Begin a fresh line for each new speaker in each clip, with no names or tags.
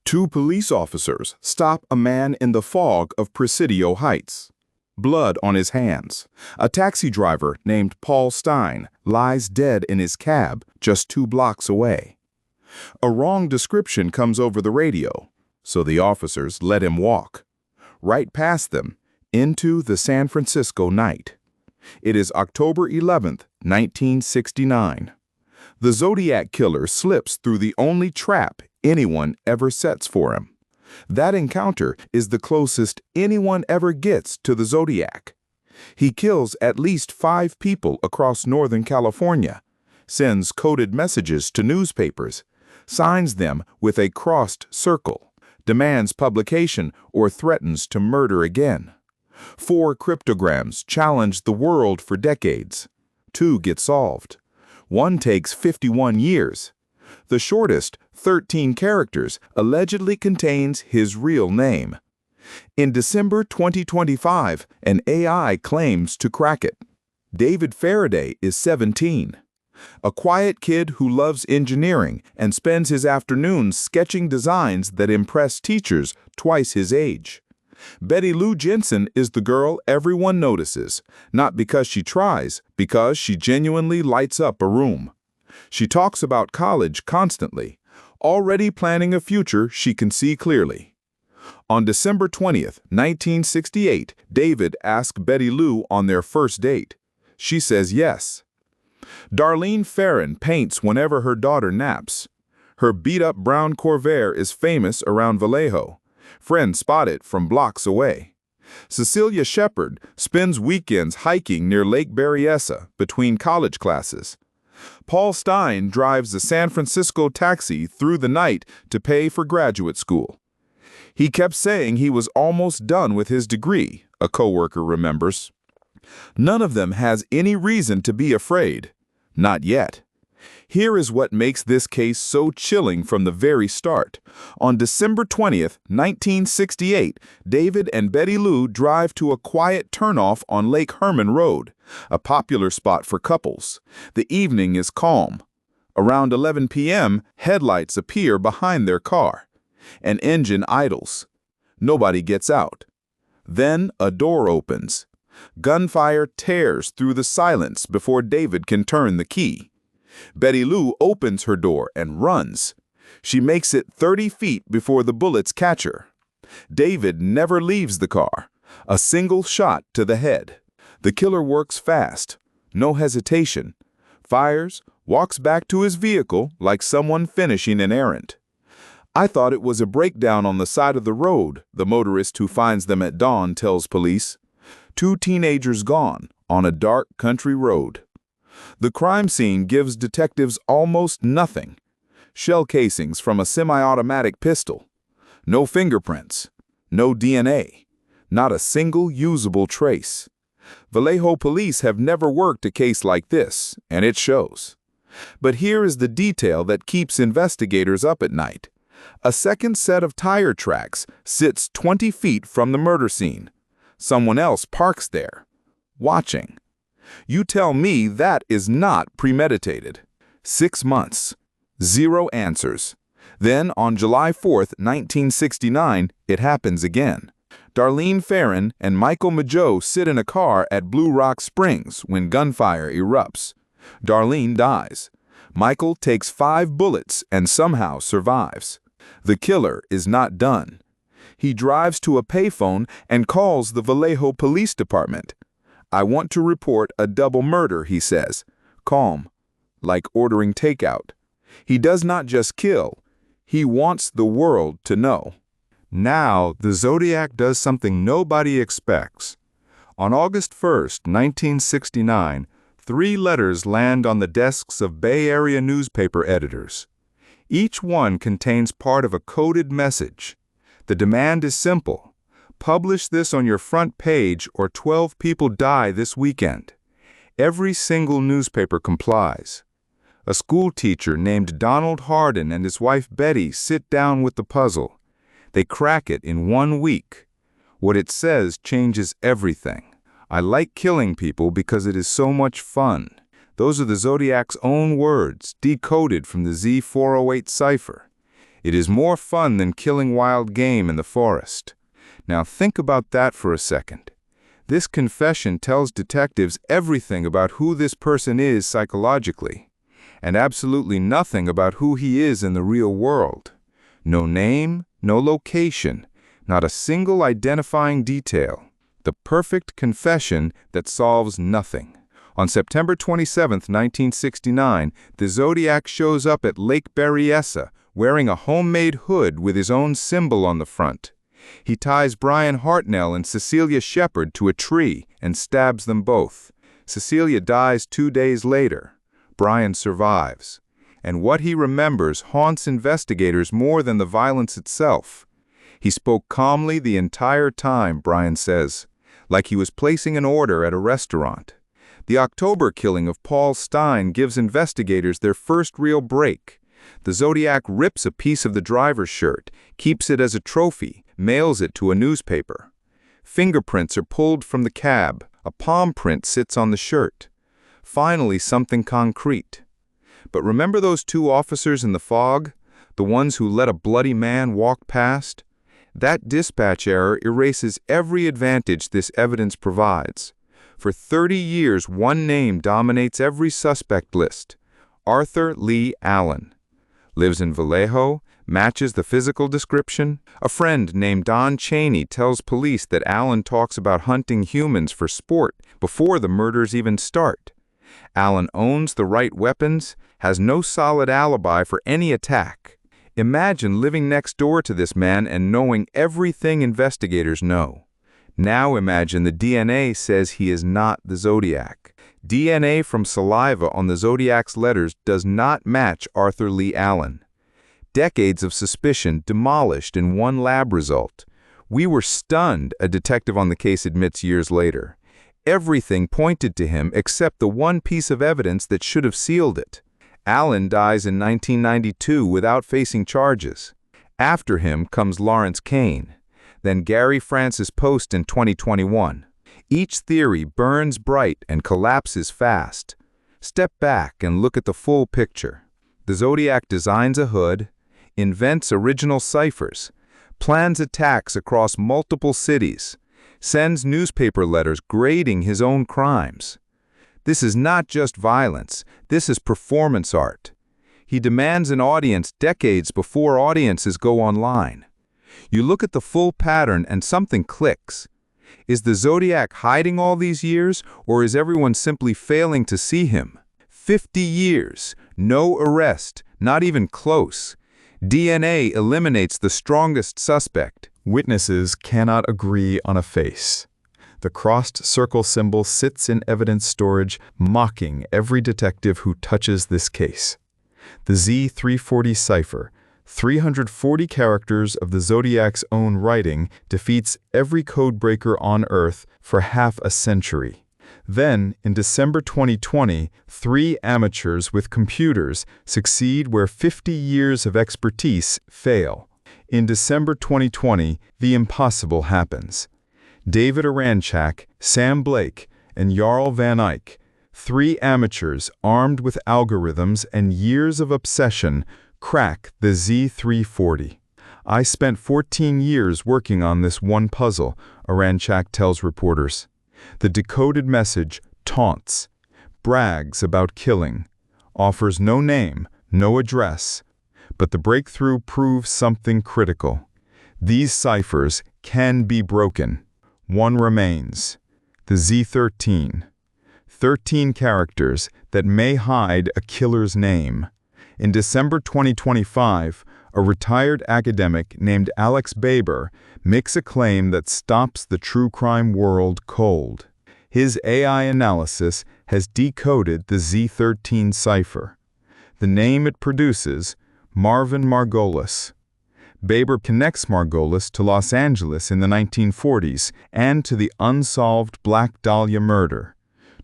Two police officers stop a man in the fog of Presidio Heights. Blood on his hands. A taxi driver named Paul Stein lies dead in his cab just 2 blocks away. A wrong description comes over the radio, so the officers let him walk. Right past them, into the San Francisco night. It is October 11th, 1969. The Zodiac Killer slips through the only trap anyone ever sets for him. That encounter is the closest anyone ever gets to the Zodiac. He kills at least 5 people across Northern California, sends coded messages to newspapers, signs them with a crossed circle, demands publication, or threatens to murder again. 4 cryptograms challenge the world for decades. 2 get solved. 1 takes 51 years. The shortest, 13 characters, allegedly contains his real name. In December 2025, an AI claims to crack it. David Faraday is 17. A quiet kid who loves engineering and spends his afternoons sketching designs that impress teachers twice his age. Betty Lou Jensen is the girl everyone notices, not because she tries, because she genuinely lights up a room. She talks about college constantly, already planning a future she can see clearly. On December 20th, 1968, David asks Betty Lou on their first date. She says yes. Darlene Ferrin paints whenever her daughter naps. Her beat-up brown Corvair is famous around Vallejo. Friends spot it from blocks away. Cecilia Shepard spends weekends hiking near Lake Berryessa between college classes. Paul Stein drives a San Francisco taxi through the night to pay for graduate school. He kept saying he was almost done with his degree, a coworker remembers. None of them has any reason to be afraid. Not yet. Here is what makes this case so chilling from the very start. On December 20th, 1968, David and Betty Lou drive to a quiet turnoff on Lake Herman Road, a popular spot for couples. The evening is calm. Around 11 p.m., headlights appear behind their car. An engine idles. Nobody gets out. Then a door opens. Gunfire tears through the silence before David can turn the key. Betty Lou opens her door and runs. She makes it 30 feet before the bullets catch her. David never leaves the car. A single shot to the head. The killer works fast. No hesitation. Fires, walks back to his vehicle like someone finishing an errand. I thought it was a breakdown on the side of the road, the motorist who finds them at dawn tells police. 2 teenagers gone on a dark country road. The crime scene gives detectives almost nothing. Shell casings from a semi-automatic pistol. No fingerprints. No DNA. Not a single usable trace. Vallejo police have never worked a case like this, and it shows. But here is the detail that keeps investigators up at night. A second set of tire tracks sits 20 feet from the murder scene. Someone else parks there, watching. You tell me that is not premeditated. 6 months. 0 answers. Then, on July 4th, 1969, it happens again. Darlene Ferrin and Michael Mageau sit in a car at Blue Rock Springs when gunfire erupts. Darlene dies. Michael takes 5 bullets and somehow survives. The killer is not done. He drives to a payphone and calls the Vallejo Police Department. I want to report a double murder, he says, calm, like ordering takeout. He does not just kill, he wants the world to know.
Now, the Zodiac does something nobody expects. On August 1st, 1969, 3 letters land on the desks of Bay Area newspaper editors. Each one contains part of a coded message. The demand is simple. Publish this on your front page or 12 people die this weekend. Every single newspaper complies. A school teacher named Donald Hardin and his wife Betty sit down with the puzzle. They crack it in 1 week. What it says changes everything. I like killing people because it is so much fun. Those are the Zodiac's own words, decoded from the Z13 Cipher. It is more fun than killing wild game in the forest. Now think about that for a second. This confession tells detectives everything about who this person is psychologically, and absolutely nothing about who he is in the real world. No name, no location, not a single identifying detail. The perfect confession that solves nothing. On September 27, 1969, the Zodiac shows up at Lake Berryessa wearing a homemade hood with his own symbol on the front. He ties Brian Hartnell and Cecilia Shepard to a tree and stabs them both. Cecilia dies 2 days later. Brian survives. And what he remembers haunts investigators more than the violence itself. He spoke calmly the entire time, Brian says, like he was placing an order at a restaurant. The October killing of Paul Stine gives investigators their first real break. The Zodiac rips a piece of the driver's shirt, keeps it as a trophy, mails it to a newspaper. Fingerprints are pulled from the cab. A palm print sits on the shirt. Finally, something concrete. But remember those 2 officers in the fog? The ones who let a bloody man walk past? That dispatch error erases every advantage this evidence provides. For 30 years, one name dominates every suspect list: Arthur Lee Allen. Lives in Vallejo, matches the physical description. A friend named Don Cheney tells police that Allen talks about hunting humans for sport before the murders even start. Allen owns the right weapons, has no solid alibi for any attack. Imagine living next door to this man and knowing everything investigators know. Now imagine the DNA says he is not the Zodiac. DNA from saliva on the Zodiac's letters does not match Arthur Lee Allen. Decades of suspicion demolished in one lab result. We were stunned, a detective on the case admits years later. Everything pointed to him except the one piece of evidence that should have sealed it. Allen dies in 1992 without facing charges. After him comes Lawrence Kane. Then Gary Francis Post in 2021. Each theory burns bright and collapses fast. Step back and look at the full picture. The Zodiac designs a hood, invents original ciphers, plans attacks across multiple cities, sends newspaper letters grading his own crimes. This is not just violence, this is performance art. He demands an audience decades before audiences go online. You look at the full pattern and something clicks. Is the Zodiac hiding all these years, or is everyone simply failing to see him? 50 years, no arrest, not even close. DNA eliminates the strongest suspect.
Witnesses cannot agree on a face. The crossed circle symbol sits in evidence storage, mocking every detective who touches this case. The Z13 Cipher, 340 characters of the Zodiac's own writing, defeats every codebreaker on Earth for half a century. Then, in December 2020, 3 amateurs with computers succeed where 50 years of expertise fail. In December 2020, the impossible happens. David Oranchak, Sam Blake, and Jarl Van Eycke, 3 amateurs armed with algorithms and years of obsession, crack the Z340. I spent 14 years working on this one puzzle, Oranchak tells reporters. The decoded message taunts, brags about killing, offers no name, no address. But the breakthrough proves something critical. These ciphers can be broken. One remains, the Z13. 13 characters that may hide a killer's name. In December 2025, a retired academic named Alex Baber makes a claim that stops the true crime world cold. His AI analysis has decoded the Z13 cipher. The name it produces, Marvin Margolis. Baber connects Margolis to Los Angeles in the 1940s and to the unsolved Black Dahlia murder,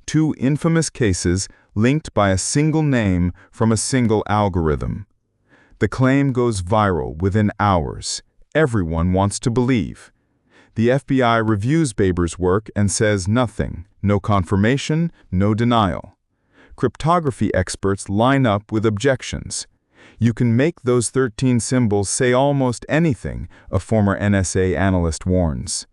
2 infamous cases linked by a single name from a single algorithm. The claim goes viral within hours. Everyone wants to believe. The FBI reviews Baber's work and says nothing, no confirmation, no denial. Cryptography experts line up with objections.
You can make those 13 symbols say almost anything, a former NSA analyst warns.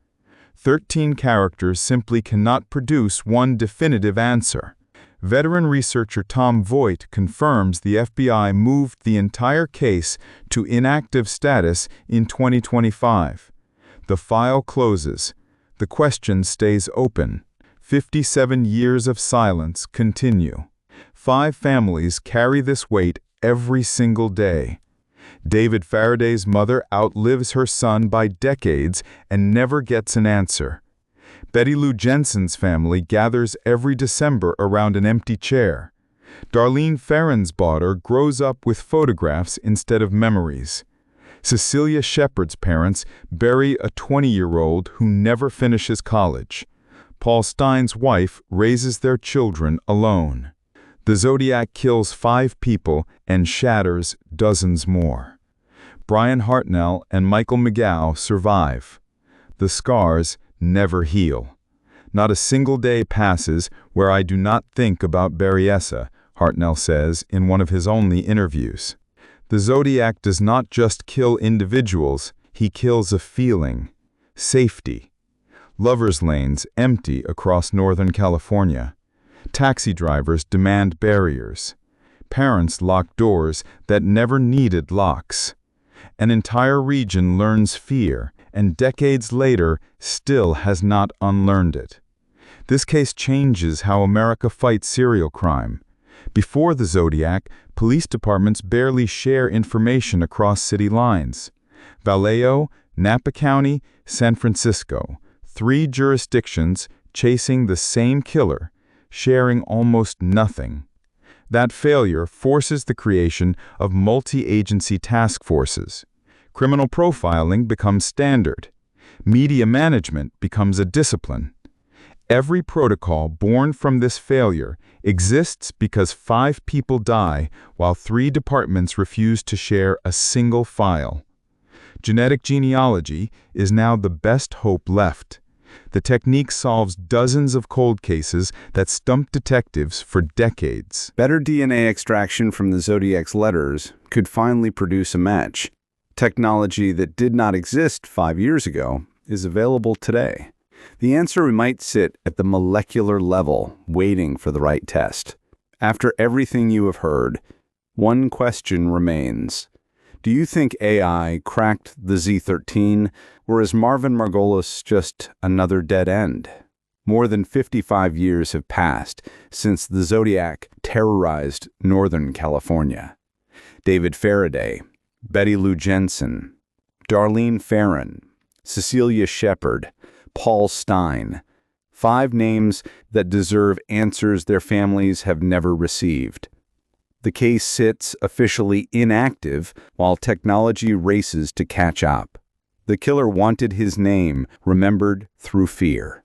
13 characters simply cannot produce one definitive answer. Veteran researcher Tom Voigt confirms the FBI moved the entire case to inactive status in 2025. The file closes. The question stays open. 57 years of silence continue. 5 families carry this weight every single day. David Faraday's mother outlives her son by decades and never gets an answer. Betty Lou Jensen's family gathers every December around an empty chair. Darlene Ferrin's daughter grows up with photographs instead of memories. Cecilia Shepard's parents bury a 20-year-old who never finishes college. Paul Stein's wife raises their children alone. The Zodiac kills 5 people and shatters dozens more. Brian Hartnell and Michael McGow survive. The scars never heal. Not a single day passes where I do not think about Berryessa, Hartnell says in one of his only interviews. The Zodiac does not just kill individuals, he kills a feeling. Safety. Lovers' lanes empty across Northern California. Taxi drivers demand barriers. Parents lock doors that never needed locks. An entire region learns fear, and decades later still has not unlearned it. This case changes how America fights serial crime. Before the Zodiac, police departments barely share information across city lines. Vallejo, Napa County, San Francisco, 3 jurisdictions chasing the same killer, sharing almost nothing. That failure forces the creation of multi-agency task forces. Criminal profiling becomes standard. Media management becomes a discipline. Every protocol born from this failure exists because 5 people die while 3 departments refuse to share a single file. Genetic genealogy is now the best hope left. The technique solves dozens of cold cases that stumped detectives for decades.
Better DNA extraction from the Zodiac's letters could finally produce a match. Technology that did not exist 5 years ago is available today. The answer might sit at the molecular level, waiting for the right test. After everything you have heard, one question remains. Do you think AI cracked the Z13, or is Marvin Margolis just another dead end? More than 55 years have passed since the Zodiac terrorized Northern California. David Faraday, Betty Lou Jensen, Darlene Ferrin, Cecilia Shepard, Paul Stein. 5 names that deserve answers their families have never received. The case sits officially inactive while technology races to catch up. The killer wanted his name remembered through fear.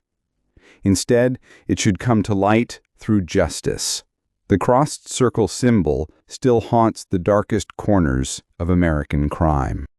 Instead, it should come to light through justice. The crossed circle symbol still haunts the darkest corners of American crime.